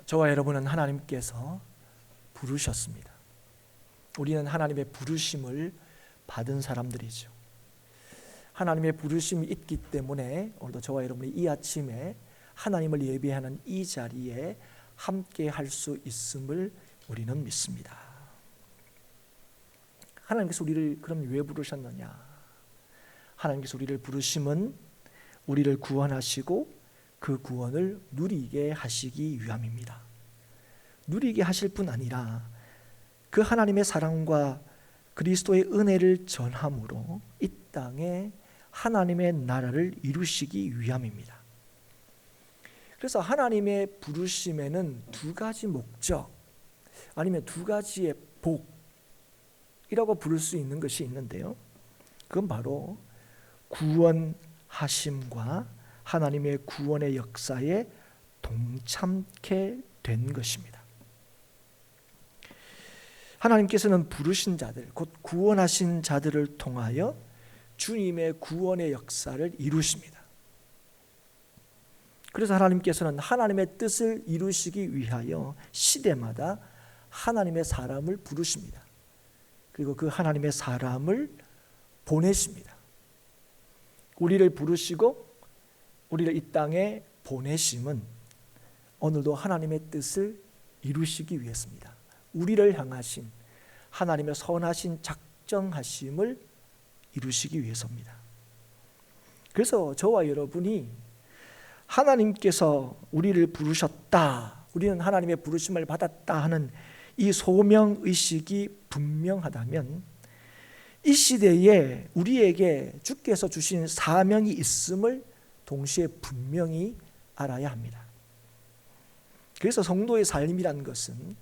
저와 여러분은 하나님께서 부르셨습니다. 우리는 하나님의 부르심을 받은 사람들이죠. 하나님의 부르심이 있기 때문에 오늘도 저와 여러분이 이 아침에 하나님을 예배하는 이 자리에 함께 할 수 있음을 우리는 믿습니다. 하나님께서 우리를 그럼 왜 부르셨느냐? 하나님께서 우리를 부르심은 우리를 구원하시고 그 구원을 누리게 하시기 위함입니다. 누리게 하실 뿐 아니라 그 하나님의 사랑과 그리스도의 은혜를 전함으로 이 땅에 하나님의 나라를 이루시기 위함입니다. 그래서 하나님의 부르심에는 두 가지 목적 아니면 두 가지의 복이라고 부를 수 있는 것이 있는데요. 그건 바로 구원하심과 하나님의 구원의 역사에 동참케 된 것입니다. 하나님께서는 부르신 자들, 곧 구원하신 자들을 통하여 주님의 구원의 역사를 이루십니다. 그래서 하나님께서는 하나님의 뜻을 이루시기 위하여 시대마다 하나님의 사람을 부르십니다. 그리고 그 하나님의 사람을 보내십니다. 우리를 부르시고 우리를 이 땅에 보내심은 오늘도 하나님의 뜻을 이루시기 위해서입니다. 우리를 향하신 하나님의 선하신 작정하심을 이루시기 위해서입니다. 그래서 저와 여러분이 하나님께서 우리를 부르셨다, 우리는 하나님의 부르심을 받았다 하는 이 소명의식이 분명하다면 이 시대에 우리에게 주께서 주신 사명이 있음을 동시에 분명히 알아야 합니다. 그래서 성도의 삶이란 것은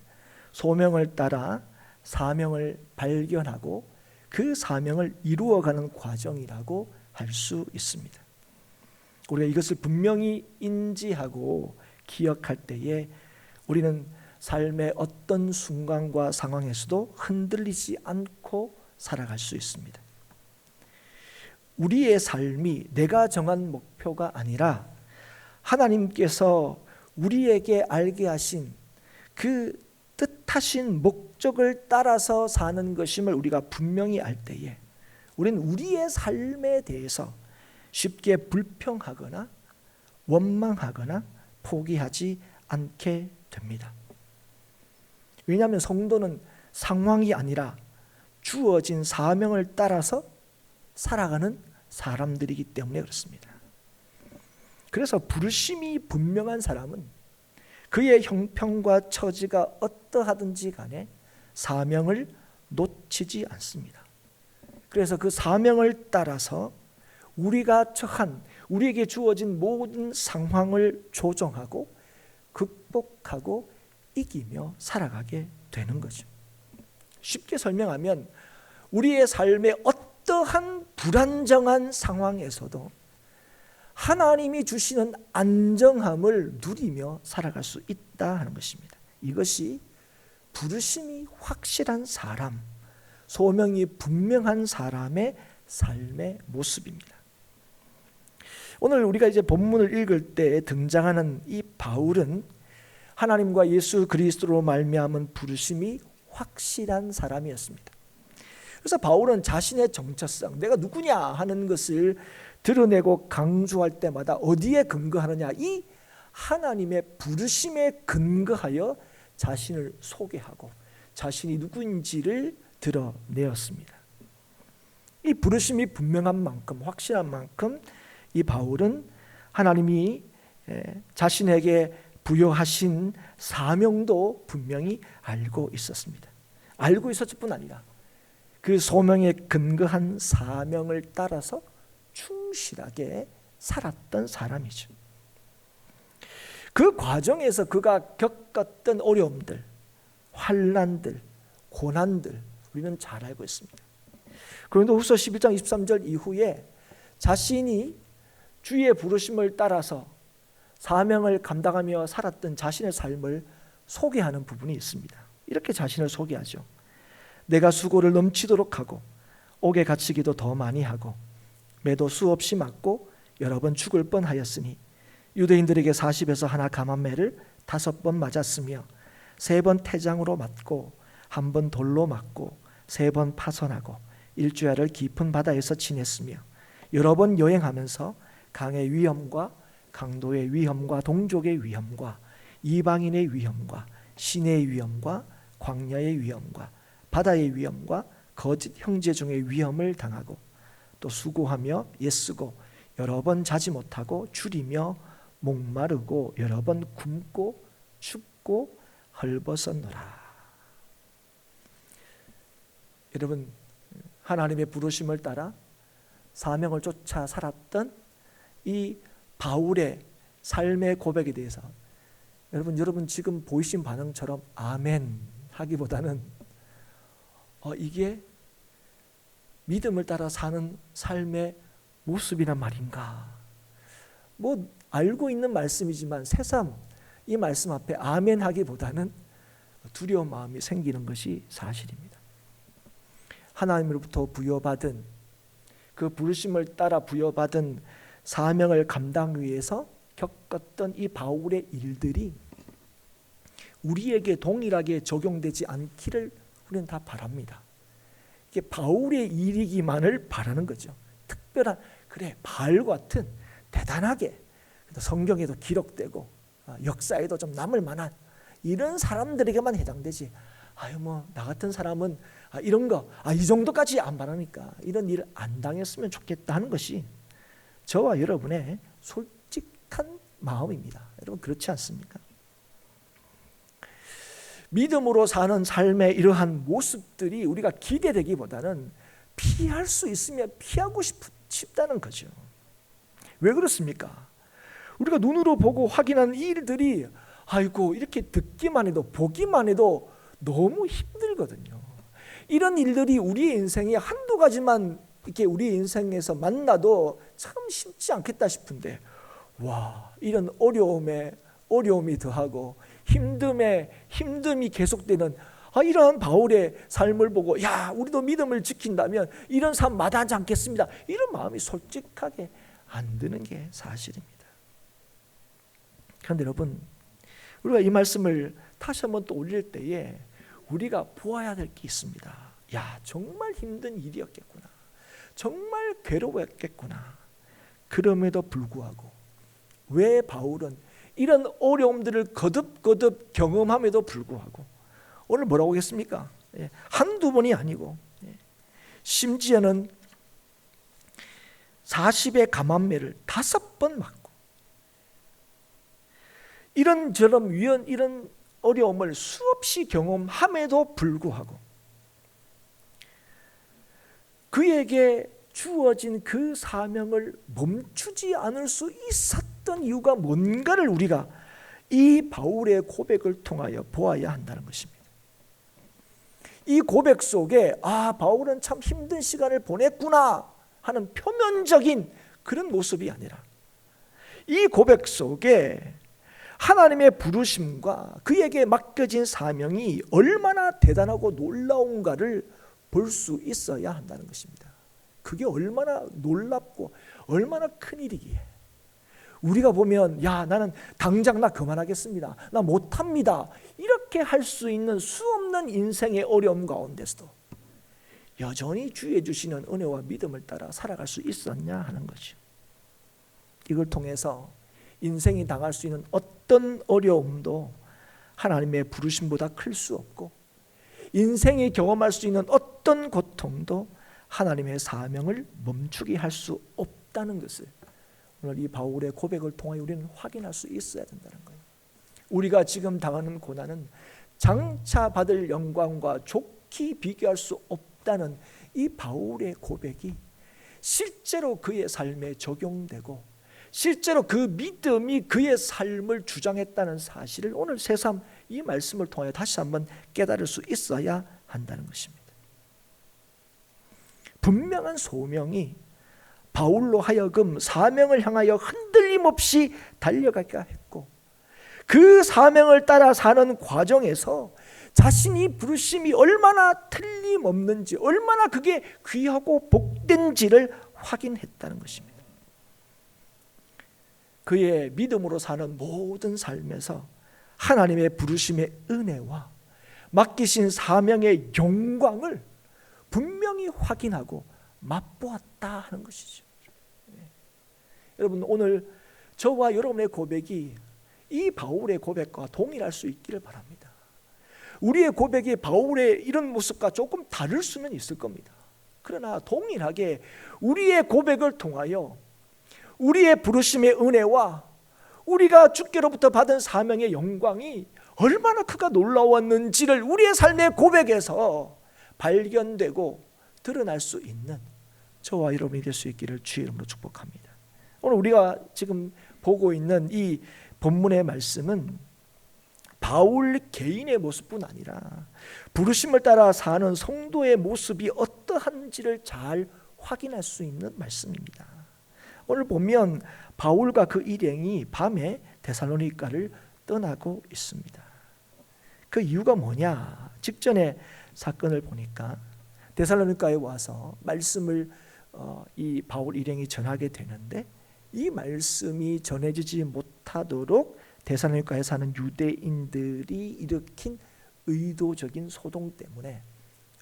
소명을 따라 사명을 발견하고 그 사명을 이루어가는 과정이라고 할 수 있습니다. 우리가 이것을 분명히 인지하고 기억할 때에 우리는 삶의 어떤 순간과 상황에서도 흔들리지 않고 살아갈 수 있습니다. 우리의 삶이 내가 정한 목표가 아니라 하나님께서 우리에게 알게 하신 그 뜻하신 목적을 따라서 사는 것임을 우리가 분명히 알 때에 우리는 우리의 삶에 대해서 쉽게 불평하거나 원망하거나 포기하지 않게 됩니다. 왜냐하면 성도는 상황이 아니라 주어진 사명을 따라서 살아가는 사람들이기 때문에 그렇습니다. 그래서 부르심이 분명한 사람은 그의 형편과 처지가 어떠하든지 간에 사명을 놓치지 않습니다. 그래서 그 사명을 따라서 우리가 처한 우리에게 주어진 모든 상황을 조정하고 극복하고 이기며 살아가게 되는 거죠. 쉽게 설명하면 우리의 삶의 어떠한 불안정한 상황에서도 하나님이 주시는 안정함을 누리며 살아갈 수 있다 하는 것입니다. 이것이 부르심이 확실한 사람, 소명이 분명한 사람의 삶의 모습입니다. 오늘 우리가 이제 본문을 읽을 때 등장하는 이 바울은 하나님과 예수 그리스도로 말미암은 부르심이 확실한 사람이었습니다. 그래서 바울은 자신의 정체성, 내가 누구냐 하는 것을 드러내고 강조할 때마다 어디에 근거하느냐? 이 하나님의 부르심에 근거하여 자신을 소개하고 자신이 누구인지를 드러내었습니다. 이 부르심이 분명한 만큼, 확실한 만큼 이 바울은 하나님이 자신에게 부여하신 사명도 분명히 알고 있었습니다. 알고 있었을 뿐 아니라 그 소명에 근거한 사명을 따라서 충실하게 살았던 사람이죠. 그 과정에서 그가 겪었던 어려움들, 환난들, 고난들 우리는 잘 알고 있습니다. 고린도후서 11장 23절 이후에 자신이 주의 부르심을 따라서 사명을 감당하며 살았던 자신의 삶을 소개하는 부분이 있습니다. 이렇게 자신을 소개하죠. 내가 수고를 넘치도록 하고 옥에 갇히기도 더 많이 하고 매도 수없이 맞고 여러 번 죽을 뻔하였으니 유대인들에게 40에서 하나 감한 매를 5번 맞았으며 3번 태장으로 맞고 1번 돌로 맞고 3번 파선하고 일주야를 깊은 바다에서 지냈으며 여러 번 여행하면서 강의 위험과 강도의 위험과 동족의 위험과 이방인의 위험과 시내의 위험과 광야의 위험과 바다의 위험과 거짓 형제 중의 위험을 당하고 또 수고하며 애쓰고 여러 번 자지 못하고 줄이며 목마르고 여러 번 굶고 춥고 헐벗었노라. 여러분, 하나님의 부르심을 따라 사명을 쫓아 살았던 이 바울의 삶의 고백에 대해서 여러분 지금 보이신 반응처럼 아멘 하기보다는 이게 믿음을 따라 사는 삶의 모습이란 말인가? 뭐 알고 있는 말씀이지만 새삼 이 말씀 앞에 아멘 하기보다는 두려운 마음이 생기는 것이 사실입니다. 하나님으로부터 부여받은 그 부르심을 따라 부여받은 사명을 감당 위해서 겪었던 이 바울의 일들이 우리에게 동일하게 적용되지 않기를 우리는 다 바랍니다. 이게 바울의 일이기만을 바라는 거죠. 특별한 바울 같은 대단하게 성경에도 기록되고 역사에도 좀 남을 만한 이런 사람들에게만 해당되지. 나 같은 사람은 이런 거 이 정도까지 안 바라니까 이런 일 안 당했으면 좋겠다 하는 것이 저와 여러분의 솔직한 마음입니다. 여러분 그렇지 않습니까? 믿음으로 사는 삶의 이러한 모습들이 우리가 기대되기보다는 피할 수 있으면 피하고 싶다는 거죠. 왜 그렇습니까? 우리가 눈으로 보고 확인한 일들이 이렇게 듣기만 해도 보기만 해도 너무 힘들거든요. 이런 일들이 우리의 인생에 한두 가지만 이렇게 우리 인생에서 만나도 참 쉽지 않겠다 싶은데 이런 어려움이 더하고 힘듦이 계속되는 이러한 바울의 삶을 보고 우리도 믿음을 지킨다면 이런 삶 마다하지 않겠습니다. 이런 마음이 솔직하게 안 드는 게 사실입니다. 그런데 여러분, 우리가 이 말씀을 다시 한번 또 올릴 때에 우리가 보아야 될 게 있습니다. 정말 힘든 일이었겠구나. 정말 괴로웠겠구나. 그럼에도 불구하고 왜 바울은 이런 어려움들을 거듭거듭 경험함에도 불구하고 오늘 뭐라고 했습니까? 한두 번이 아니고 심지어는 40의 감암매를 5번 맞고 이런저런 이런 어려움을 수없이 경험함에도 불구하고 그에게 주어진 그 사명을 멈추지 않을 수 있었던 이유가 뭔가를 우리가 이 바울의 고백을 통하여 보아야 한다는 것입니다. 이 고백 속에 바울은 참 힘든 시간을 보냈구나 하는 표면적인 그런 모습이 아니라 이 고백 속에 하나님의 부르심과 그에게 맡겨진 사명이 얼마나 대단하고 놀라운가를 볼 수 있어야 한다는 것입니다. 그게 얼마나 놀랍고 얼마나 큰일이기에 우리가 보면 나는 당장 나 그만하겠습니다. 나 못합니다. 이렇게 할 수 있는 수없는 인생의 어려움 가운데서도 여전히 주의 주시는 은혜와 믿음을 따라 살아갈 수 있었냐 하는 거죠. 이걸 통해서 인생이 당할 수 있는 어떤 어려움도 하나님의 부르심보다 클 수 없고 인생이 경험할 수 있는 어떤 고통도 하나님의 사명을 멈추게 할 수 없다는 것을 오늘 이 바울의 고백을 통해 우리는 확인할 수 있어야 된다는 거예요. 우리가 지금 당하는 고난은 장차 받을 영광과 좋게 비교할 수 없다는 이 바울의 고백이 실제로 그의 삶에 적용되고 실제로 그 믿음이 그의 삶을 주장했다는 사실을 오늘 새삼 이 말씀을 통해 다시 한번 깨달을 수 있어야 한다는 것입니다. 분명한 소명이 바울로 하여금 사명을 향하여 흔들림 없이 달려가게 했고 그 사명을 따라 사는 과정에서 자신이 부르심이 얼마나 틀림없는지 얼마나 그게 귀하고 복된지를 확인했다는 것입니다. 그의 믿음으로 사는 모든 삶에서 하나님의 부르심의 은혜와 맡기신 사명의 영광을 분명히 확인하고 맛보았다 하는 것이죠. 여러분, 오늘 저와 여러분의 고백이 이 바울의 고백과 동일할 수 있기를 바랍니다. 우리의 고백이 바울의 이런 모습과 조금 다를 수는 있을 겁니다. 그러나 동일하게 우리의 고백을 통하여 우리의 부르심의 은혜와 우리가 주께로부터 받은 사명의 영광이 얼마나 크가 놀라웠는지를 우리의 삶의 고백에서 발견되고 드러날 수 있는 저와 여러분이 될 수 있기를 주의 이름으로 축복합니다. 오늘 우리가 지금 보고 있는 이 본문의 말씀은 바울 개인의 모습뿐 아니라 부르심을 따라 사는 성도의 모습이 어떠한지를 잘 확인할 수 있는 말씀입니다. 오늘 보면 바울과 그 일행이 밤에 데살로니가를 떠나고 있습니다. 그 이유가 뭐냐? 직전에 사건을 보니까 데살로니가에 와서 말씀을 이 바울 일행이 전하게 되는데 이 말씀이 전해지지 못하도록 데살로니가에 사는 유대인들이 일으킨 의도적인 소동 때문에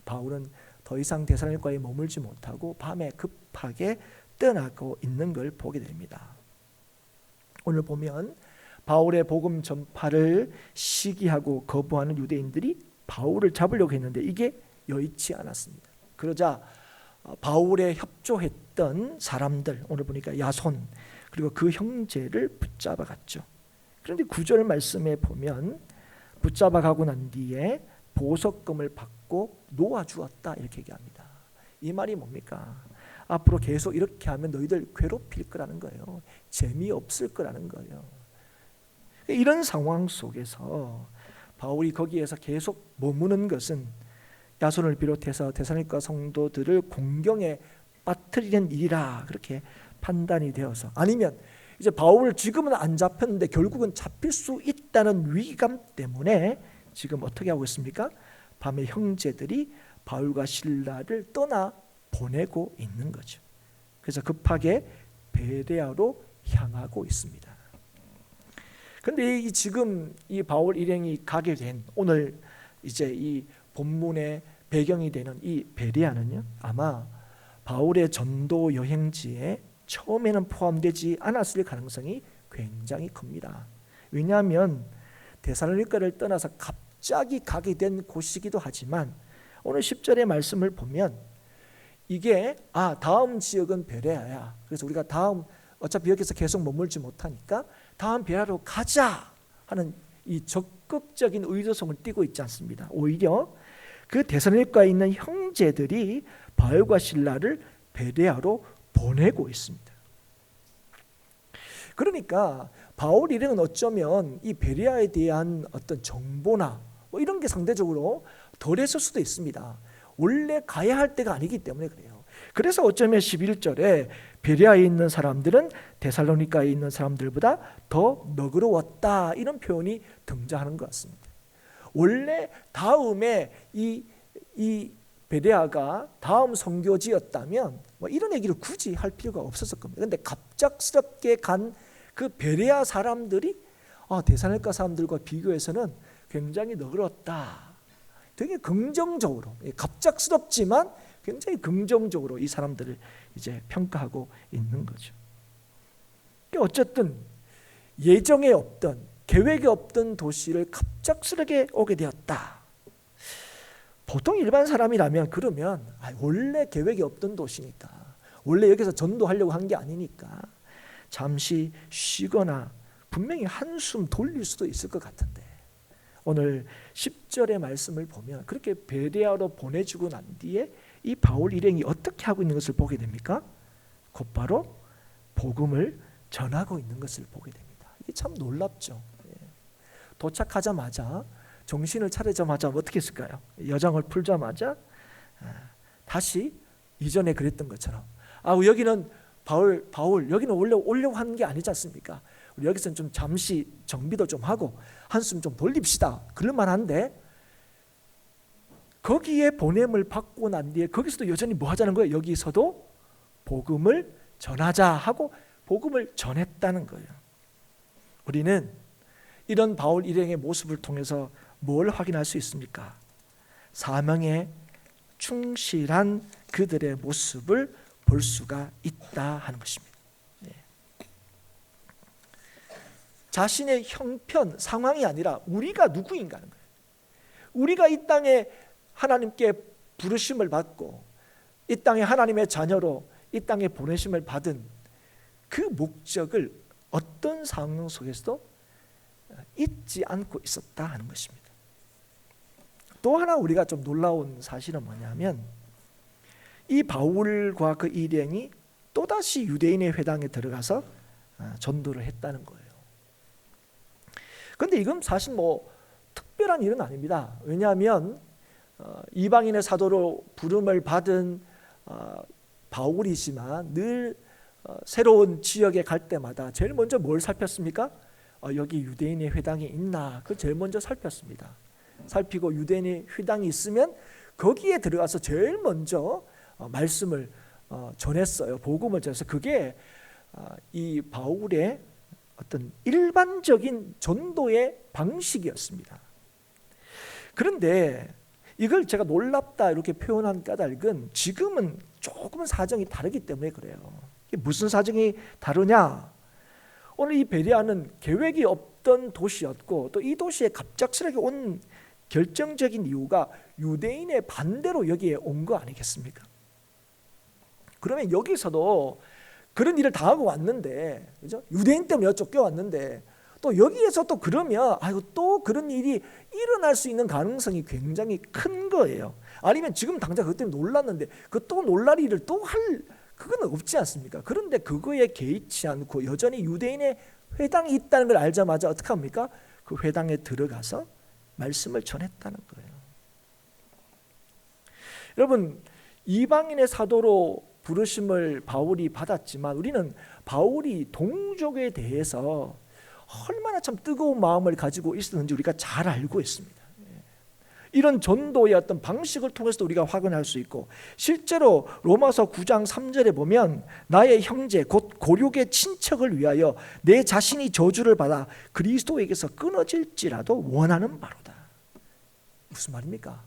바울은 더 이상 데살로니가에 머물지 못하고 밤에 급하게 떠나고 있는 걸 보게 됩니다. 오늘 보면 바울의 복음 전파를 시기하고 거부하는 유대인들이 바울을 잡으려고 했는데 이게 여의치 않았습니다. 그러자 바울에 협조했던 사람들, 오늘 보니까 야손 그리고 그 형제를 붙잡아 갔죠. 그런데 9절 말씀에 보면 붙잡아 가고 난 뒤에 보석금을 받고 놓아주었다 이렇게 얘기합니다. 이 말이 뭡니까? 앞으로 계속 이렇게 하면 너희들 괴롭힐 거라는 거예요. 재미없을 거라는 거예요. 이런 상황 속에서 바울이 거기에서 계속 머무는 것은 야손을 비롯해서 데살로니가 성도들을 공경에 빠뜨리는 일이라 그렇게 판단이 되어서, 아니면 이제 바울 지금은 안 잡혔는데 결국은 잡힐 수 있다는 위기감 때문에 지금 어떻게 하고 있습니까? 밤에 형제들이 바울과 실라를 떠나 보내고 있는 거죠. 그래서 급하게 베레아로 향하고 있습니다. 그런데 지금 이 바울 일행이 가게 된 오늘 이제 이 본문의 배경이 되는 이 베레아는요, 아마 바울의 전도 여행지에 처음에는 포함되지 않았을 가능성이 굉장히 큽니다. 왜냐하면 데살로니가를 떠나서 갑자기 가게 된 곳이기도 하지만 오늘 10절의 말씀을 보면 이게 다음 지역은 베레아야. 그래서 우리가 다음 어차피 여기서 계속 머물지 못하니까 다음 베레아로 가자 하는 이 적극적인 의도성을 띠고 있지 않습니다. 오히려 그 데살로니가에 있는 형제들이 바울과 실라를 베레아로 보내고 있습니다. 그러니까 바울 일행은 어쩌면 이 베레아에 대한 어떤 정보나 뭐 이런 게 상대적으로 덜했을 수도 있습니다. 원래 가야 할 때가 아니기 때문에 그래요. 그래서 어쩌면 11절에 베레아에 있는 사람들은 데살로니가에 있는 사람들보다 더 너그러웠다 이런 표현이 등장하는 것 같습니다. 원래 다음에 이 베레아가 다음 선교지였다면 뭐 이런 얘기를 굳이 할 필요가 없었을 겁니다. 그런데 갑작스럽게 간 그 베레아 사람들이 데살로니가 사람들과 비교해서는 굉장히 너그럽다. 되게 긍정적으로, 갑작스럽지만 굉장히 긍정적으로 이 사람들을 이제 평가하고 있는 거죠. 어쨌든 예정에 없던, 계획에 없던 도시를 갑작스럽게 오게 되었다. 보통 일반 사람이라면 그러면 원래 계획이 없던 도시니까, 원래 여기서 전도하려고 한 게 아니니까 잠시 쉬거나 분명히 한숨 돌릴 수도 있을 것 같은데 오늘 10절의 말씀을 보면 그렇게 베레아로 보내주고 난 뒤에 이 바울 일행이 어떻게 하고 있는 것을 보게 됩니까? 곧바로 복음을 전하고 있는 것을 보게 됩니다. 이게 참 놀랍죠. 도착하자마자 정신을 차리자마자 어떻게 했을까요? 여정을 풀자마자 다시 이전에 그랬던 것처럼 여기는 바울 여기는 원래 오려고 하는 게 아니지 않습니까? 우리 여기서는 좀 잠시 정비도 좀 하고 한숨 좀 돌립시다. 그럴만한데 거기에 보냄을 받고 난 뒤에 거기서도 여전히 뭐 하자는 거예요? 여기서도 복음을 전하자 하고 복음을 전했다는 거예요. 우리는 이런 바울 일행의 모습을 통해서 뭘 확인할 수 있습니까? 사명에 충실한 그들의 모습을 볼 수가 있다 하는 것입니다. 자신의 형편, 상황이 아니라 우리가 누구인가 하는 거예요. 우리가 이 땅에 하나님께 부르심을 받고 이 땅에 하나님의 자녀로 이 땅에 보내심을 받은 그 목적을 어떤 상황 속에서도 잊지 않고 있었다 하는 것입니다. 또 하나 우리가 좀 놀라운 사실은 뭐냐면 이 바울과 그 일행이 또다시 유대인의 회당에 들어가서 전도를 했다는 거예요. 그런데 이건 사실 특별한 일은 아닙니다. 왜냐하면 이방인의 사도로 부름을 받은 바울이지만 늘 새로운 지역에 갈 때마다 제일 먼저 뭘 살폈습니까? 여기 유대인의 회당이 있나? 그 제일 먼저 살폈습니다. 살피고 유대인의 회당이 있으면 거기에 들어가서 제일 먼저 말씀을 전했어요. 복음을 전해서 그게 이 바울의 어떤 일반적인 전도의 방식이었습니다. 그런데 이걸 제가 놀랍다 이렇게 표현한 까닭은 지금은 조금은 사정이 다르기 때문에 그래요. 이게 무슨 사정이 다르냐? 오늘 이 베레아는 계획이 없던 도시였고 또 이 도시에 갑작스럽게 온 결정적인 이유가 유대인의 반대로 여기에 온 거 아니겠습니까? 그러면 여기서도 그런 일을 당하고 왔는데, 그죠? 유대인 때문에 쫓겨왔는데 또 여기에서 또 그러면 또 그런 일이 일어날 수 있는 가능성이 굉장히 큰 거예요. 아니면 지금 당장 그것 때문에 놀랐는데 그 또 놀랄 일을 또 할 그건 없지 않습니까? 그런데 그거에 개의치 않고 여전히 유대인의 회당이 있다는 걸 알자마자 어떻게 합니까? 그 회당에 들어가서 말씀을 전했다는 거예요. 여러분, 이방인의 사도로 부르심을 바울이 받았지만 우리는 바울이 동족에 대해서 얼마나 참 뜨거운 마음을 가지고 있었는지 우리가 잘 알고 있습니다. 이런 전도의 어떤 방식을 통해서도 우리가 확인할 수 있고, 실제로 로마서 9장 3절에 보면 나의 형제 곧 고륙의 친척을 위하여 내 자신이 저주를 받아 그리스도에게서 끊어질지라도 원하는 바로다. 무슨 말입니까?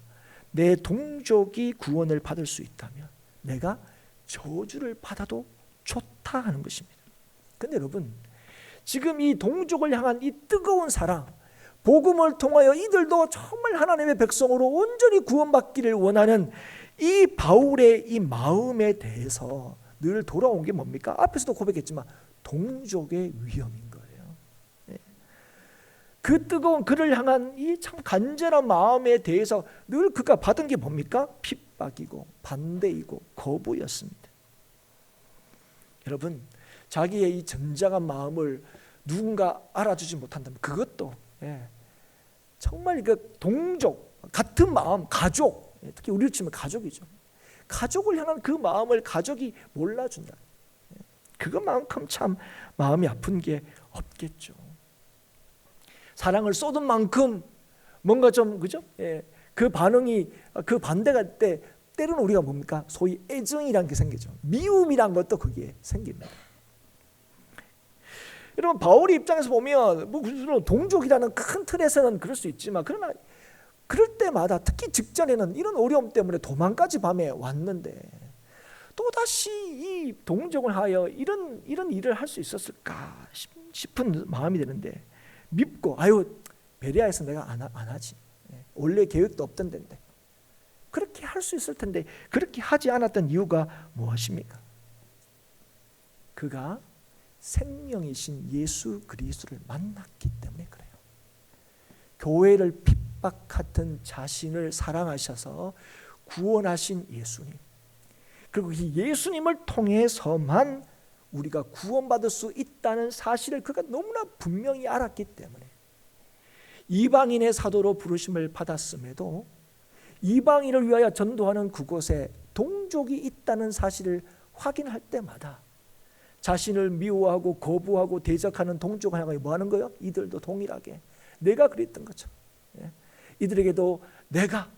내 동족이 구원을 받을 수 있다면 내가 저주를 받아도 좋다 하는 것입니다. 그런데 여러분, 지금 이 동족을 향한 이 뜨거운 사랑, 복음을 통하여 이들도 정말 하나님의 백성으로 온전히 구원받기를 원하는 이 바울의 이 마음에 대해서 늘 돌아온 게 뭡니까? 앞에서도 고백했지만 동족의 위험인 거예요. 그 뜨거운 그를 향한 이 참 간절한 마음에 대해서 늘 그가 받은 게 뭡니까? 핍박이고 반대이고 거부였습니다. 여러분, 자기의 이 전장한 마음을 누군가 알아주지 못한다면 그것도 정말 그 동족, 같은 마음, 가족, 특히 우리로 치면 가족이죠. 가족을 향한 그 마음을 가족이 몰라준다. 그것만큼 참 마음이 아픈 게 없겠죠. 사랑을 쏟은 만큼 뭔가 좀 그죠? 그 반응이 그 반대가 때 때로는 우리가 뭡니까? 소위 애정이란 게 생기죠. 미움이란 것도 거기에 생깁니다. 여러분, 바울의 입장에서 보면 물론 동족이라는 큰 틀에서는 그럴 수 있지만 그러나 그럴 때마다 특히 직전에는 이런 어려움 때문에 도망까지 밤에 왔는데 또다시 이 동족을 하여 이런 일을 할 수 있었을까 싶은 마음이 드는데 밉고 베레아에서 내가 안 하지. 원래 계획도 없던 데인데 그렇게 할 수 있을 텐데 그렇게 하지 않았던 이유가 무엇입니까? 그가 생명이신 예수 그리스도를 만났기 때문에 그래요. 교회를 핍박하던 자신을 사랑하셔서 구원하신 예수님, 그리고 이 예수님을 통해서만 우리가 구원받을 수 있다는 사실을 그가 너무나 분명히 알았기 때문에 이방인의 사도로 부르심을 받았음에도 이방인을 위하여 전도하는 그곳에 동족이 있다는 사실을 확인할 때마다 자신을 미워하고 거부하고 대적하는 동족을 향하여 뭐 하는 거예요? 이들도 동일하게 내가 그랬던 것처럼 이들에게도 내가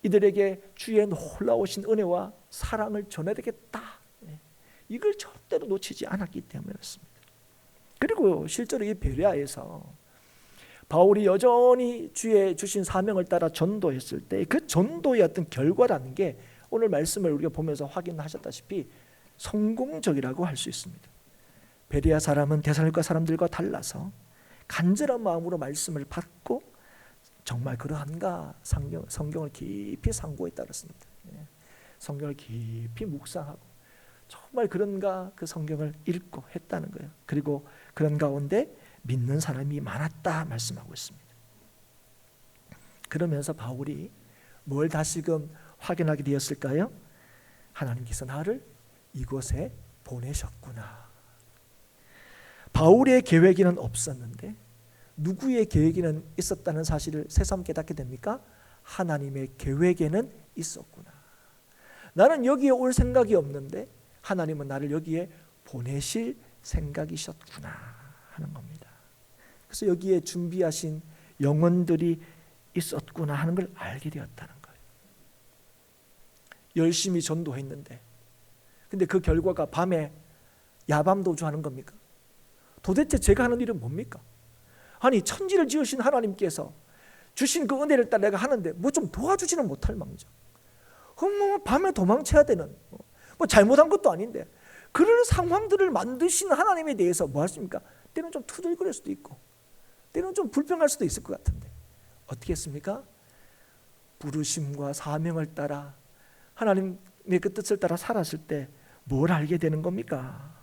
이들에게 주의 놀라우신 은혜와 사랑을 전해야겠다. 이걸 절대로 놓치지 않았기 때문이었습니다. 그리고 실제로 이 베레아에서 바울이 여전히 주의 주신 사명을 따라 전도했을 때 그 전도의 어떤 결과라는 게 오늘 말씀을 우리가 보면서 확인하셨다시피 성공적이라고 할 수 있습니다. 베레아 사람은 데살로니가 사람들과 달라서 간절한 마음으로 말씀을 받고 정말 그러한가 성경을 깊이 상고했다 그랬습니다. 성경을 깊이 묵상하고 정말 그런가 그 성경을 읽고 했다는 거예요. 그리고 그런 가운데 믿는 사람이 많았다 말씀하고 있습니다. 그러면서 바울이 뭘 다시금 확인하게 되었을까요? 하나님께서 나를 이곳에 보내셨구나. 바울의 계획에는 없었는데 누구의 계획에는 있었다는 사실을 새삼 깨닫게 됩니까? 하나님의 계획에는 있었구나. 나는 여기에 올 생각이 없는데 하나님은 나를 여기에 보내실 생각이셨구나 하는 겁니다. 그래서 여기에 준비하신 영혼들이 있었구나 하는 걸 알게 되었다는 거예요. 열심히 전도했는데 근데 그 결과가 밤에 야밤도주하는 겁니까? 도대체 제가 하는 일은 뭡니까? 아니 천지를 지으신 하나님께서 주신 그 은혜를 따라 내가 하는데 뭐 좀 도와주지는 못할 망정. 뭐 밤에 도망쳐야 되는 뭐 잘못한 것도 아닌데 그런 상황들을 만드신 하나님에 대해서 뭐 하십니까? 때로는 좀 투덜거릴 수도 있고 때로는 좀 불평할 수도 있을 것 같은데 어떻게 했습니까? 부르심과 사명을 따라 하나님의 그 뜻을 따라 살았을 때 뭘 알게 되는 겁니까?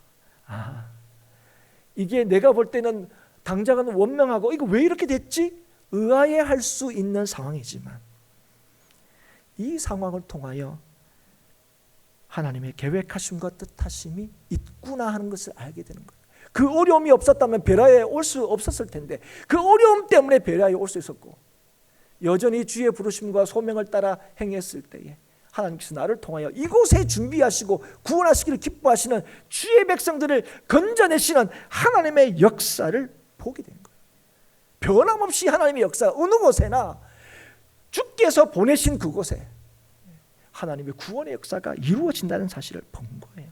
이게 내가 볼 때는 당장은 원망하고 이거 왜 이렇게 됐지? 의아해할 수 있는 상황이지만 이 상황을 통하여 하나님의 계획하심과 뜻하심이 있구나 하는 것을 알게 되는 거예요. 그 어려움이 없었다면 베라에 올 수 없었을 텐데 그 어려움 때문에 베라에 올 수 있었고 여전히 주의 부르심과 소명을 따라 행했을 때에 하나님께서 나를 통하여 이곳에 준비하시고 구원하시기를 기뻐하시는 주의 백성들을 건져내시는 하나님의 역사를 보게 된 거예요. 변함없이 하나님의 역사 어느 곳에나 주께서 보내신 그곳에 하나님의 구원의 역사가 이루어진다는 사실을 본 거예요.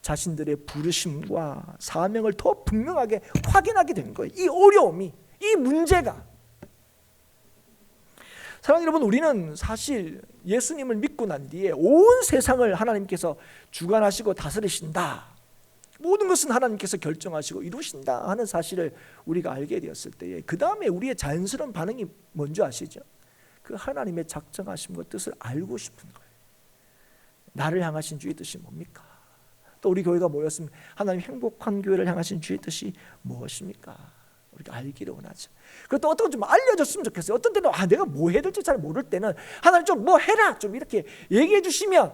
자신들의 부르심과 사명을 더 분명하게 확인하게 된 거예요. 이 어려움이, 이 문제가. 사랑하는 여러분, 우리는 사실 예수님을 믿고 난 뒤에 온 세상을 하나님께서 주관하시고 다스리신다, 모든 것은 하나님께서 결정하시고 이루신다 하는 사실을 우리가 알게 되었을 때에 그 다음에 우리의 자연스러운 반응이 뭔지 아시죠? 그 하나님의 작정하심과 뜻을 알고 싶은 거예요. 나를 향하신 주의 뜻이 뭡니까? 또 우리 교회가 모였으면 하나님 행복한 교회를 향하신 주의 뜻이 무엇입니까? 우리가 알기를 원하죠. 그것도 어떤 건 좀 알려줬으면 좋겠어요. 어떤 때는 내가 뭐 해야 될지 잘 모를 때는 하나님 좀 뭐 해라 좀 이렇게 얘기해 주시면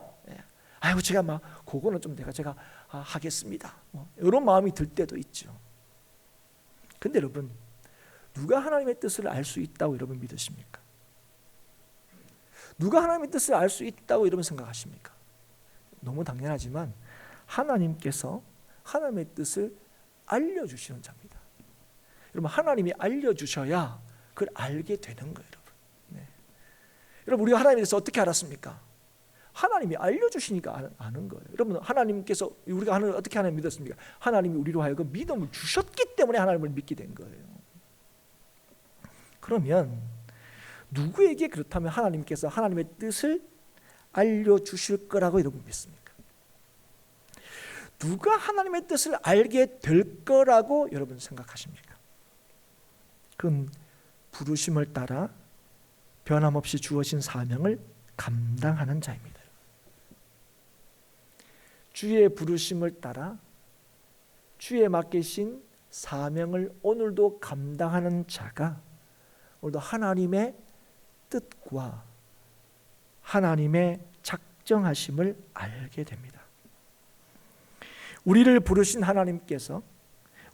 아이고 제가 막 그거는 좀 제가 하겠습니다. 이런 마음이 들 때도 있죠. 근데 여러분, 누가 하나님의 뜻을 알 수 있다고 여러분 믿으십니까? 누가 하나님의 뜻을 알 수 있다고 여러분 생각하십니까? 너무 당연하지만 하나님께서 하나님의 뜻을 알려주시는 자입니다. 여러분, 하나님이 알려주셔야 그걸 알게 되는 거예요. 여러분, 우리가 하나님에 대해서 어떻게 알았습니까? 하나님이 알려주시니까 아는 거예요. 여러분, 하나님께서 우리가 하나님을 어떻게 하나님 믿었습니까? 하나님이 우리로 하여금 믿음을 주셨기 때문에 하나님을 믿게 된 거예요. 그러면 누구에게 그렇다면 하나님께서 하나님의 뜻을 알려주실 거라고 여러분 믿습니까? 누가 하나님의 뜻을 알게 될 거라고 여러분 생각하십니까? 그건 부르심을 따라 변함없이 주어진 사명을 감당하는 자입니다. 주의 부르심을 따라 주의 맡기신 사명을 오늘도 감당하는 자가 오늘도 하나님의 뜻과 하나님의 작정하심을 알게 됩니다. 우리를 부르신 하나님께서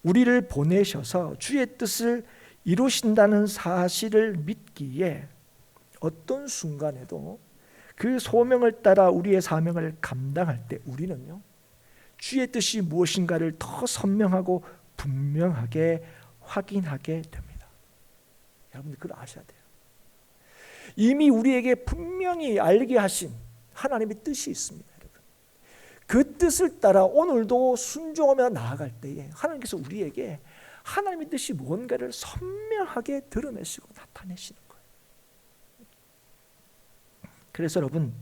우리를 보내셔서 주의 뜻을 이루신다는 사실을 믿기에 어떤 순간에도 그 소명을 따라 우리의 사명을 감당할 때 우리는요, 주의 뜻이 무엇인가를 더 선명하고 분명하게 확인하게 됩니다. 여러분들 그걸 아셔야 돼요. 이미 우리에게 분명히 알게 하신 하나님의 뜻이 있습니다. 여러분, 그 뜻을 따라 오늘도 순종하며 나아갈 때에 하나님께서 우리에게 하나님의 뜻이 뭔가를 선명하게 드러내시고 나타내시는 거예요. 그래서 여러분,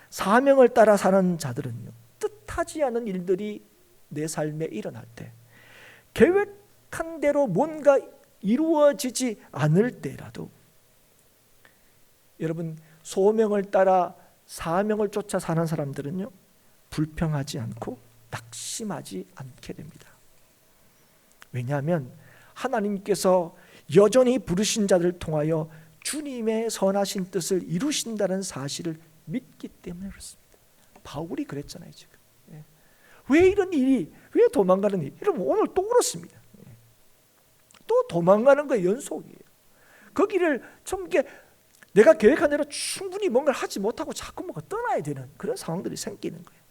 사명을 따라 사는 자들은요, 뜻하지 않은 일들이 내 삶에 일어날 때, 계획한 대로 뭔가 이루어지지 않을 때라도 여러분, 소명을 따라 사명을 쫓아 사는 사람들은요, 불평하지 않고 낙심하지 않게 됩니다. 왜냐하면 하나님께서 여전히 부르신 자들을 통하여 주님의 선하신 뜻을 이루신다는 사실을 믿기 때문에 그렇습니다. 바울이 그랬잖아요. 지금 왜 이런 일이, 왜 도망가는 일? 여러분, 오늘 또 그렇습니다. 또 도망가는 거의 연속이에요. 거기를 좀 내가 계획한 대로 충분히 뭔가를 하지 못하고 자꾸 뭔가 떠나야 되는 그런 상황들이 생기는 거예요.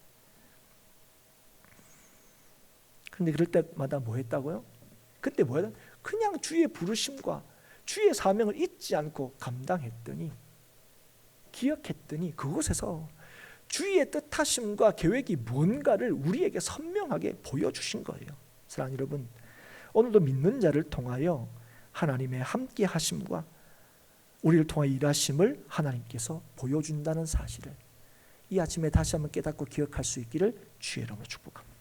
그런데 그럴 때마다 뭐 했다고요? 그때 뭐 했다? 그냥 주의 부르심과 주의 사명을 잊지 않고 감당했더니, 기억했더니 그곳에서 주의 뜻하심과 계획이 뭔가를 우리에게 선명하게 보여주신 거예요. 사랑하는 여러분, 오늘도 믿는 자를 통하여 하나님의 함께 하심과 우리를 통하여 일하심을 하나님께서 보여준다는 사실을 이 아침에 다시 한번 깨닫고 기억할 수 있기를 주의 이름으로 축복합니다.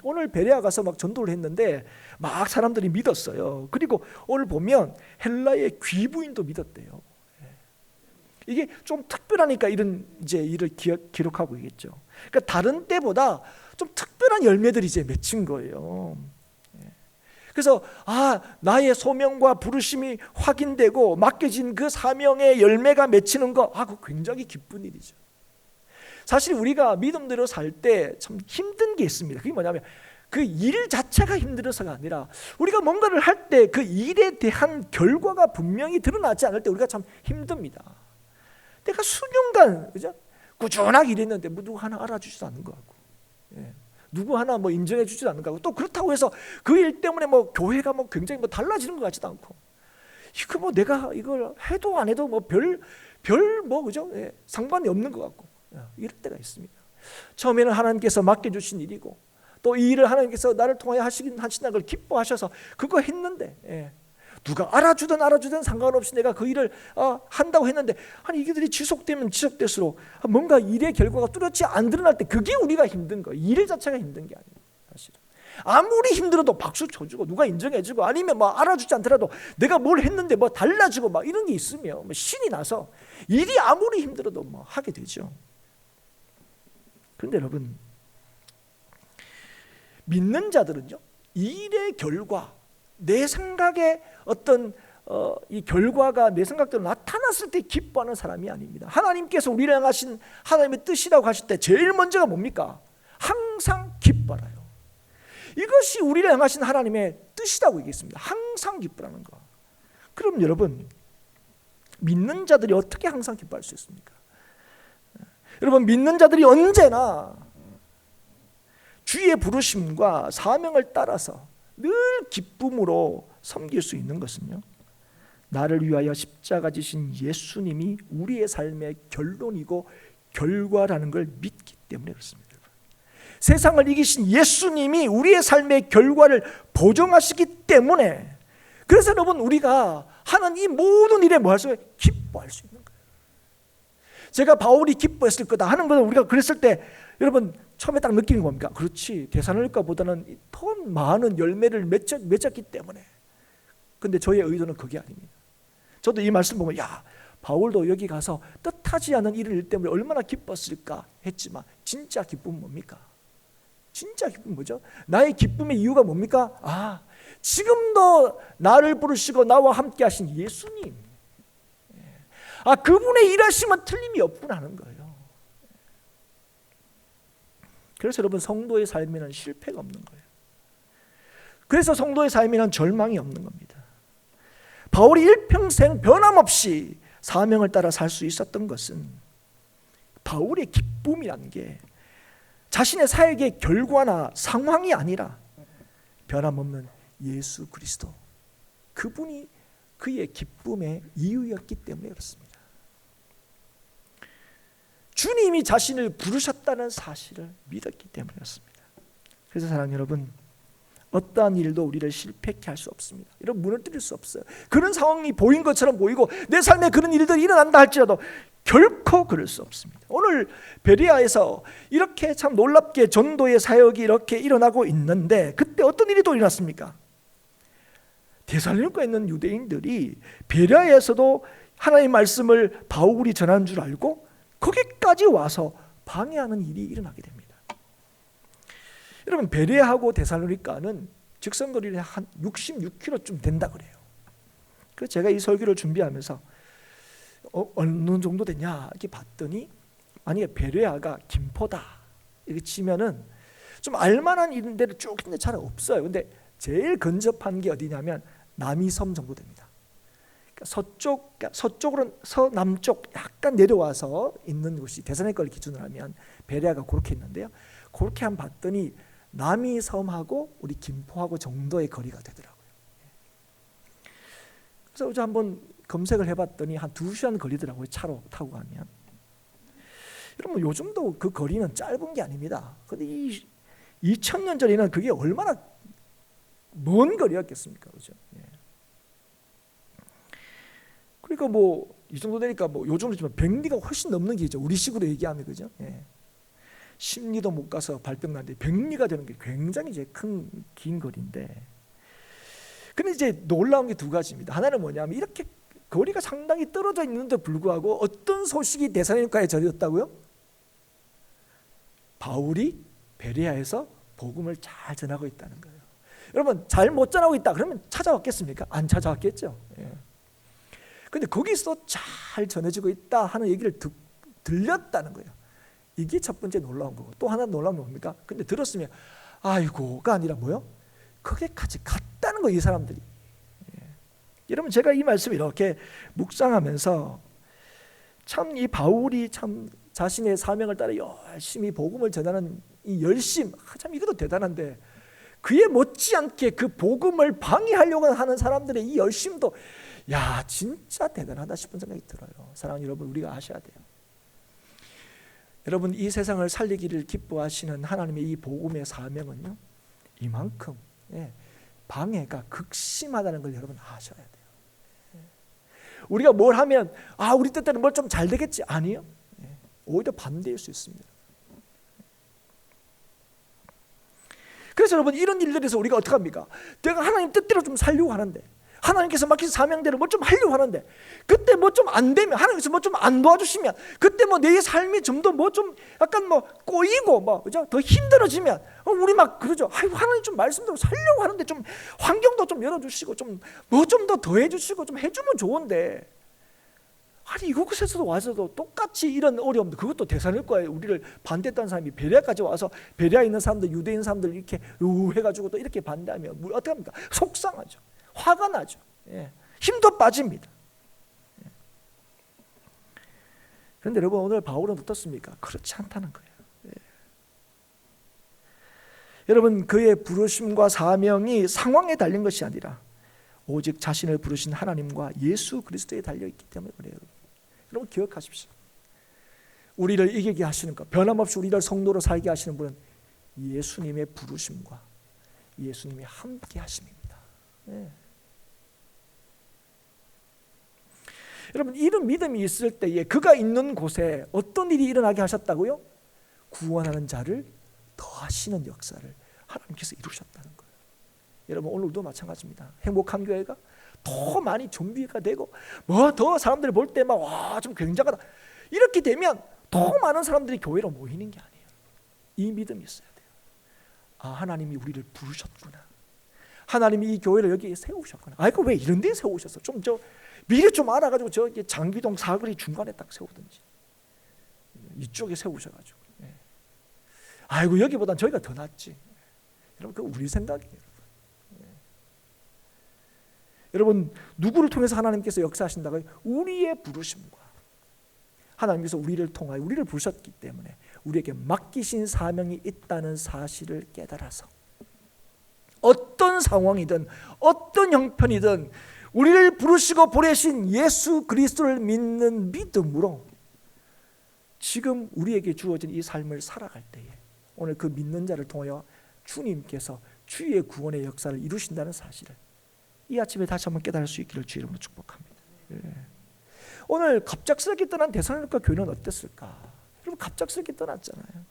오늘 베레아 가서 막 전도를 했는데 막 사람들이 믿었어요. 그리고 오늘 보면 헬라의 귀부인도 믿었대요. 이게 좀 특별하니까 이런 이제 일을 기록하고 있겠죠. 그러니까 다른 때보다 좀 특별한 열매들이 이제 맺힌 거예요. 그래서 나의 소명과 부르심이 확인되고 맡겨진 그 사명의 열매가 맺히는 거, 그거 굉장히 기쁜 일이죠. 사실 우리가 믿음대로 살 때 참 힘든 게 있습니다. 그게 뭐냐면 그 일 자체가 힘들어서가 아니라 우리가 뭔가를 할 때 그 일에 대한 결과가 분명히 드러나지 않을 때 우리가 참 힘듭니다. 내가 수년간 그죠? 꾸준하게 일했는데 뭐 누구 하나 알아주지도 않는 거 같고, 누구 하나 뭐 인정해 주지도 않는 거 같고, 또 그렇다고 해서 그 일 때문에 뭐 교회가 뭐 굉장히 뭐 달라지는 것 같지도 않고, 이거 뭐 내가 이걸 해도 안 해도 뭐 별 뭐 그죠? 상관이 없는 것 같고, 이럴 때가 있습니다. 처음에는 하나님께서 맡겨주신 일이고 또 이 일을 하나님께서 나를 통하여 하신다는 걸 기뻐하셔서 그거 했는데, 누가 알아주든 상관없이 내가 그 일을 한다고 했는데, 이들이 지속되면 지속될수록 뭔가 일의 결과가 뚜렷이 안 드러날 때 그게 우리가 힘든 거예요. 일 자체가 힘든 게 아니에요. 사실은 아무리 힘들어도 박수 쳐주고 누가 인정해주고 아니면 뭐 알아주지 않더라도 내가 뭘 했는데 뭐 달라지고 막 이런 게 있으면 뭐 신이 나서 일이 아무리 힘들어도 뭐 하게 되죠. 그런데 여러분, 믿는 자들은요, 일의 결과, 내 생각에 어떤 이 결과가 내 생각대로 나타났을 때 기뻐하는 사람이 아닙니다. 하나님께서 우리를 향하신 하나님의 뜻이라고 하실 때 제일 먼저가 뭡니까? 항상 기뻐라요. 이것이 우리를 향하신 하나님의 뜻이라고 얘기했습니다. 항상 기뻐라는 거. 그럼 여러분, 믿는 자들이 어떻게 항상 기뻐할 수 있습니까? 여러분, 믿는 자들이 언제나 주의 부르심과 사명을 따라서 늘 기쁨으로 섬길 수 있는 것은요, 나를 위하여 십자가 지신 예수님이 우리의 삶의 결론이고 결과라는 걸 믿기 때문에 그렇습니다. 세상을 이기신 예수님이 우리의 삶의 결과를 보정하시기 때문에, 그래서 여러분, 우리가 하는 이 모든 일에 뭐 할 수 있어요? 기뻐할 수 있는 거예요. 제가 바울이 기뻐했을 거다 하는 것은 우리가 그랬을 때 여러분 처음에 딱 느끼는 겁니까? 그렇지, 데살로니가보다는 더 많은 열매를 맺었기 때문에. 근데 저의 의도는 그게 아닙니다. 저도 이 말씀 보면 바울도 여기 가서 뜻하지 않은 일 때문에 얼마나 기뻤을까 했지만, 진짜 기쁨은 뭡니까? 진짜 기쁨은 뭐죠? 나의 기쁨의 이유가 뭡니까? 지금도 나를 부르시고 나와 함께 하신 예수님, 그분의 일하심은 틀림이 없구나 하는 거예요. 그래서 여러분, 성도의 삶에는 실패가 없는 거예요. 그래서 성도의 삶에는 절망이 없는 겁니다. 바울이 일평생 변함없이 사명을 따라 살 수 있었던 것은 바울의 기쁨이라는 게 자신의 사역의 결과나 상황이 아니라 변함없는 예수 그리스도, 그분이 그의 기쁨의 이유였기 때문에 그렇습니다. 주님이 자신을 부르셨다는 사실을 믿었기 때문에 그렇습니다. 그래서 사랑하는 여러분, 어떠한 일도 우리를 실패케 할 수 없습니다. 이런 무너뜨릴 수 없어요. 그런 상황이 보인 것처럼 보이고 내 삶에 그런 일들이 일어난다 할지라도 결코 그럴 수 없습니다. 오늘 베레아에서 이렇게 참 놀랍게 전도의 사역이 이렇게 일어나고 있는데 그때 어떤 일이 또 일어났습니까? 데살로니가에 있는 유대인들이 베레아에서도 하나님의 말씀을 바울이 전하는 줄 알고 거기까지 와서 방해하는 일이 일어나게 됩니다. 여러분, 베레아하고 데살로니가는 직선거리를 한 66km쯤 된다 그래요. 그래서 제가 이 설교를 준비하면서 어느 정도 되냐 이렇게 봤더니 만약에 베레아가 김포다 이렇게 치면은 좀 알만한 이런 데를 쭉 있는데 잘 없어요. 근데 제일 근접한 게 어디냐면 남이섬 정도 됩니다. 그러니까 서쪽으로 서남쪽 약간 내려와서 있는 곳이 데살로니가를 기준으로 하면 베레아가 그렇게 있는데요. 그렇게 한번 봤더니 남이섬하고 우리 김포하고 정도의 거리가 되더라고요. 그래서 어제 한번 검색을 해봤더니 한 2시간 걸리더라고요. 차로 타고 가면. 여러분, 요즘도 그 거리는 짧은 게 아닙니다. 근데 이 2000년 전에는 그게 얼마나 먼 거리였겠습니까? 그죠? 예. 그러니까 뭐 이 정도 되니까 뭐 요즘으로 치면 100리가 훨씬 넘는 길이죠. 우리식으로 얘기하면 그죠? 예. 10리도 못 가서 발병 나는데 100리가 되는 게 굉장히 이제 긴 거리인데. 근데 이제 놀라운 게 두 가지입니다. 하나는 뭐냐면 이렇게 거리가 상당히 떨어져 있는데 불구하고 어떤 소식이 데살로니가에 전해졌다고요? 바울이 베레아에서 복음을 잘 전하고 있다는 거예요. 여러분, 잘 못 전하고 있다 그러면 찾아왔겠습니까? 안 찾아왔겠죠. 예. 근데 거기서 잘 전해지고 있다 하는 얘기를 들렸다는 거예요. 이게 첫 번째 놀라운 거고, 또 하나 놀라운 게 뭡니까? 근데 들었으면 아이고가 아니라 뭐요? 거기까지 갔다는 거예요, 이 사람들이. 예. 여러분, 제가 이 말씀을 이렇게 묵상하면서 참 이 바울이 참 자신의 사명을 따라 열심히 복음을 전하는 이 열심, 참 이것도 대단한데 그에 못지않게 그 복음을 방해하려고 하는 사람들의 이 열심도 야, 진짜 대단하다 싶은 생각이 들어요. 사랑하는 여러분, 우리가 아셔야 돼요. 여러분, 이 세상을 살리기를 기뻐하시는 하나님의 이 복음의 사명은요, 이만큼 방해가 극심하다는 걸 여러분 아셔야 돼요. 우리가 뭘 하면 우리 뜻대로 뭘 좀 잘 되겠지? 아니요. 오히려 반대일 수 있습니다. 그래서 여러분, 이런 일들에서 우리가 어떻게 합니까? 내가 하나님 뜻대로 좀 살려고 하는데, 하나님께서 맡긴 사명대로 뭐 좀 하려고 하는데, 그때 뭐 좀 안 되면, 하나님께서 뭐 좀 안 도와주시면, 그때 뭐 내 삶이 좀 더 뭐 좀 약간 뭐 꼬이고 뭐 그죠? 더 힘들어지면 우리 막 그러죠. 하나님 좀 말씀대로 살려고 하는데 좀 환경도 좀 열어주시고 좀 뭐 좀 더 더해주시고 좀 해주면 좋은데, 아니 이곳에서도 와서도 똑같이 이런 어려움들, 그것도 데살로니가에 우리를 반대했던 사람이 베레아까지 와서 베레아에 있는 사람들, 유대인 사람들 이렇게 해가지고 또 이렇게 반대하면 어떻게 합니까? 속상하죠. 화가 나죠. 예. 힘도 빠집니다. 예. 그런데 여러분, 오늘 바울은 어떻습니까? 그렇지 않다는 거예요. 예. 여러분, 그의 부르심과 사명이 상황에 달린 것이 아니라 오직 자신을 부르신 하나님과 예수 그리스도에 달려있기 때문에 그래요. 여러분, 기억하십시오. 우리를 이기게 하시는 것, 변함없이 우리를 성도로 살게 하시는 분은 예수님의 부르심과 예수님이 함께 하심입니다. 네. 여러분, 이런 믿음이 있을 때에 그가 있는 곳에 어떤 일이 일어나게 하셨다고요? 구원하는 자를 더하시는 역사를 하나님께서 이루셨다는 거예요. 여러분, 오늘도 마찬가지입니다. 행복한 교회가 더 많이 좀비가 되고 뭐 더 사람들이 볼 때 막 와 좀 굉장하다 이렇게 되면 더 많은 사람들이 교회로 모이는 게 아니에요. 이 믿음이 있어야 돼요. 하나님이 우리를 부르셨구나. 하나님이 이 교회를 여기에 세우셨구나. 그 왜 이런 데에 세우셨어? 좀 미리 좀 알아가지고 저기 장기동 사거리 중간에 딱 세우든지 이쪽에 세우셔가지고. 아이고 여기보단 저희가 더 낫지. 여러분, 그 우리 생각이에요. 여러분, 누구를 통해서 하나님께서 역사하신다고요? 우리의 부르심과 하나님께서 우리를 통하여 우리를 부르셨기 때문에 우리에게 맡기신 사명이 있다는 사실을 깨달아서 어떤 상황이든 어떤 형편이든 우리를 부르시고 보내신 예수 그리스도를 믿는 믿음으로 지금 우리에게 주어진 이 삶을 살아갈 때에 오늘 그 믿는 자를 통하여 주님께서 주의 구원의 역사를 이루신다는 사실을 이 아침에 다시 한번 깨달을 수 있기를 주의 이름으로 축복합니다. 오늘 갑작스럽게 떠난 데살로니가 교회는 어땠을까? 여러분 갑작스럽게 떠났잖아요.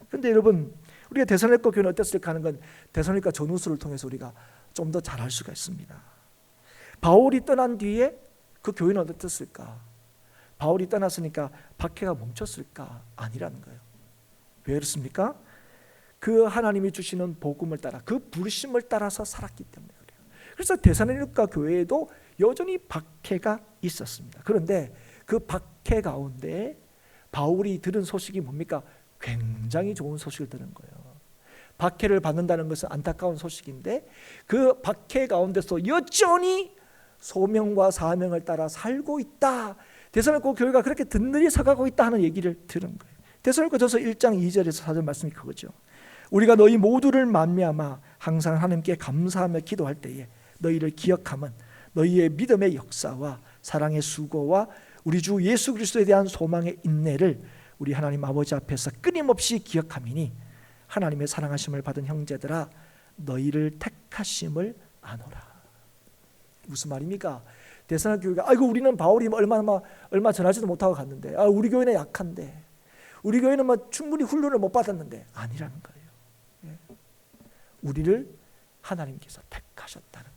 그런데 여러분 우리가 데살로니가 교회는 어땠을까 하는 건 데살로니가 전후서를 통해서 우리가 좀 더 잘 알 수가 있습니다. 바울이 떠난 뒤에 그 교회는 어땠을까? 바울이 떠났으니까 박해가 멈췄을까? 아니라는 거예요. 왜 그렇습니까? 그 하나님이 주시는 복음을 따라 그 부르심을 따라서 살았기 때문에 그래요. 그래서 데살로니가 교회에도 여전히 박해가 있었습니다. 그런데 그 박해 가운데 바울이 들은 소식이 뭡니까? 굉장히 좋은 소식을 들은 거예요. 박해를 받는다는 것은 안타까운 소식인데 그 박해 가운데서 여전히 소명과 사명을 따라 살고 있다. 데살로니가 교회가 그렇게 든든히 서가고 있다 하는 얘기를 들은 거예요. 데살로니가전서 1장 2절에서 4절 말씀이 그거죠. 우리가 너희 모두를 만미하마 항상 하나님께 감사하며 기도할 때에 너희를 기억함은 너희의 믿음의 역사와 사랑의 수고와 우리 주 예수 그리스도에 대한 소망의 인내를 우리 하나님 아버지 앞에서 끊임없이 기억함이니 하나님의 사랑하심을 받은 형제들아 너희를 택하심을 아노라. 무슨 말입니까? 데살로니가 교회가 아이고 우리는 바울이 얼마 전하지도 못하고 갔는데 우리 교회는 약한데 우리 교회는 충분히 훈련을 못 받았는데 아니라는 거예요. 우리를 하나님께서 택하셨다는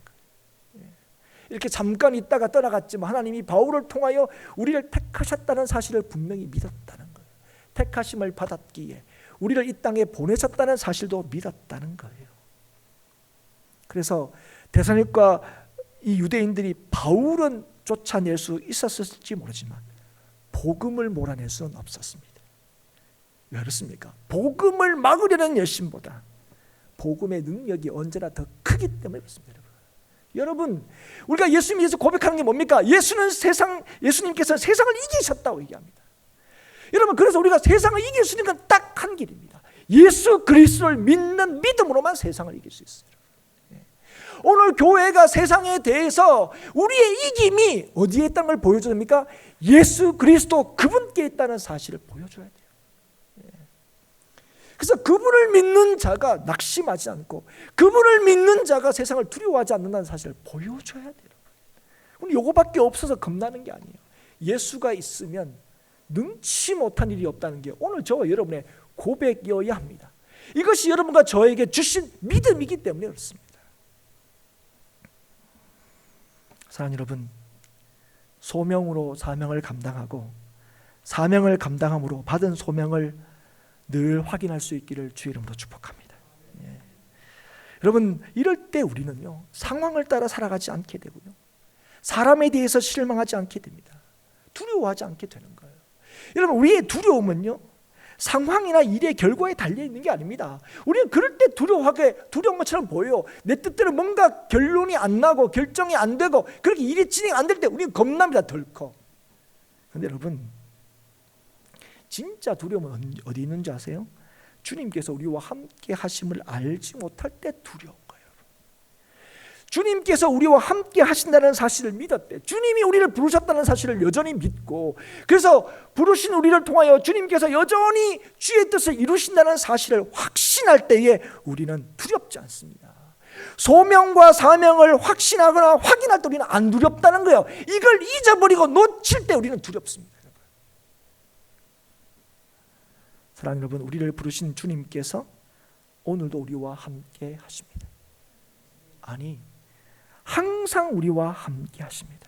거예요. 이렇게 잠깐 있다가 떠나갔지만 하나님이 바울을 통하여 우리를 택하셨다는 사실을 분명히 믿었다는 거예요. 택하심을 받았기에 우리를 이 땅에 보내셨다는 사실도 믿었다는 거예요. 그래서 데살로니가 이 유대인들이 바울은 쫓아낼 수 있었을지 모르지만 복음을 몰아낼 수는 없었습니다. 왜 그렇습니까? 복음을 막으려는 열심보다 복음의 능력이 언제나 더 크기 때문에 그렇습니다. 여러분 우리가 예수님에 대해서 고백하는 게 뭡니까? 예수님께서 세상을 이기셨다고 얘기합니다. 여러분 그래서 우리가 세상을 이길 수 있는 건 딱 한 길입니다. 예수 그리스도를 믿는 믿음으로만 세상을 이길 수 있어요. 오늘 교회가 세상에 대해서 우리의 이김이 어디에 있다는 걸 보여줘야 됩니까? 예수 그리스도 그분께 있다는 사실을 보여줘야 돼요. 그래서 그분을 믿는 자가 낙심하지 않고 그분을 믿는 자가 세상을 두려워하지 않는다는 사실을 보여줘야 돼요. 우리 요거밖에 없어서 겁나는 게 아니에요. 예수가 있으면 능치 못한 일이 없다는 게 오늘 저와 여러분의 고백이어야 합니다. 이것이 여러분과 저에게 주신 믿음이기 때문에 그렇습니다. 사랑하는 여러분, 소명으로 사명을 감당하고 사명을 감당함으로 받은 소명을 늘 확인할 수 있기를 주의 이름으로 축복합니다. 여러분 이럴 때 우리는요 상황을 따라 살아가지 않게 되고요 사람에 대해서 실망하지 않게 됩니다. 두려워하지 않게 되는 거예요. 여러분 우리의 두려움은요 상황이나 일의 결과에 달려있는 게 아닙니다. 우리는 그럴 때 두려운 것처럼 보여요. 내 뜻대로 뭔가 결론이 안 나고 결정이 안 되고 그렇게 일이 진행 안 될 때 우리는 겁납니다. 덜컥. 그런데 여러분 진짜 두려움은 어디 있는지 아세요? 주님께서 우리와 함께 하심을 알지 못할 때 두려운 거예요. 주님께서 우리와 함께 하신다는 사실을 믿었대. 주님이 우리를 부르셨다는 사실을 여전히 믿고 그래서 부르신 우리를 통하여 주님께서 여전히 주의 뜻을 이루신다는 사실을 확신할 때에 우리는 두렵지 않습니다. 소명과 사명을 확신하거나 확인할 때 우리는 안 두렵다는 거예요. 이걸 잊어버리고 놓칠 때 우리는 두렵습니다. 사랑하는 여러분, 우리를 부르신 주님께서 오늘도 우리와 함께 하십니다. 아니 항상 우리와 함께 하십니다.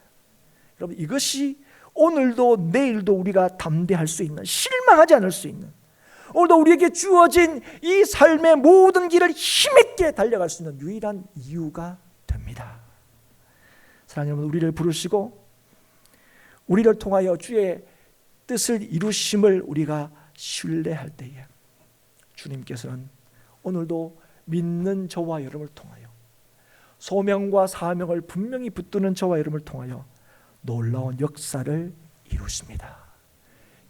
여러분 이것이 오늘도 내일도 우리가 담대할 수 있는 실망하지 않을 수 있는 오늘도 우리에게 주어진 이 삶의 모든 길을 힘있게 달려갈 수 있는 유일한 이유가 됩니다. 사랑하는 여러분 우리를 부르시고 우리를 통하여 주의 뜻을 이루심을 우리가 신뢰할 때에 주님께서는 오늘도 믿는 저와 여러분을 통하여 소명과 사명을 분명히 붙드는 저와 여러분을 통하여 놀라운 역사를 이루십니다.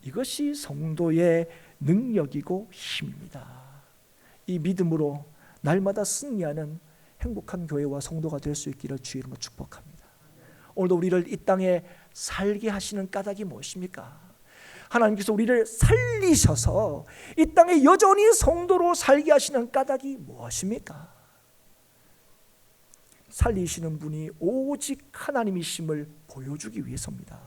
이것이 성도의 능력이고 힘입니다. 이 믿음으로 날마다 승리하는 행복한 교회와 성도가 될 수 있기를 주의 이름으로 축복합니다. 오늘도 우리를 이 땅에 살게 하시는 까닭이 무엇입니까? 하나님께서 우리를 살리셔서 이 땅에 여전히 성도로 살게 하시는 까닭이 무엇입니까? 살리시는 분이 오직 하나님이심을 보여주기 위해서입니다.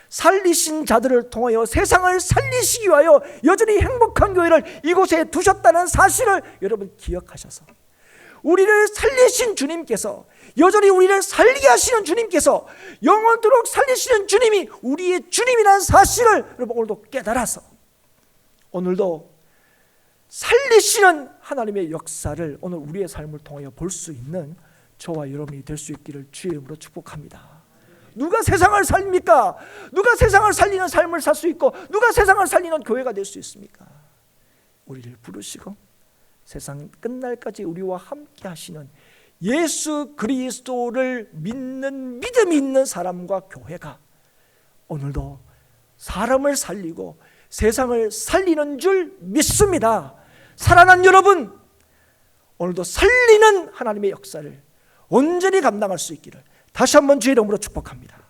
살리신 자들을 통하여 세상을 살리시기 위하여 여전히 행복한 교회를 이곳에 두셨다는 사실을 여러분 기억하셔서, 우리를 살리신 주님께서, 여전히 우리를 살게 하시는 주님께서, 영원토록 살리시는 주님이 우리의 주님이라는 사실을 여러분 오늘도 깨달아서 오늘도 살리시는 하나님의 역사를 오늘 우리의 삶을 통하여 볼 수 있는 저와 여러분이 될 수 있기를 주의 이름으로 축복합니다. 누가 세상을 살립니까? 누가 세상을 살리는 삶을 살 수 있고 누가 세상을 살리는 교회가 될 수 있습니까? 우리를 부르시고 세상 끝날까지 우리와 함께 하시는 예수 그리스도를 믿는 믿음이 있는 사람과 교회가 오늘도 사람을 살리고 세상을 살리는 줄 믿습니다. 살아난 여러분, 오늘도 살리는 하나님의 역사를 온전히 감당할 수 있기를 다시 한번 주의 이름으로 축복합니다.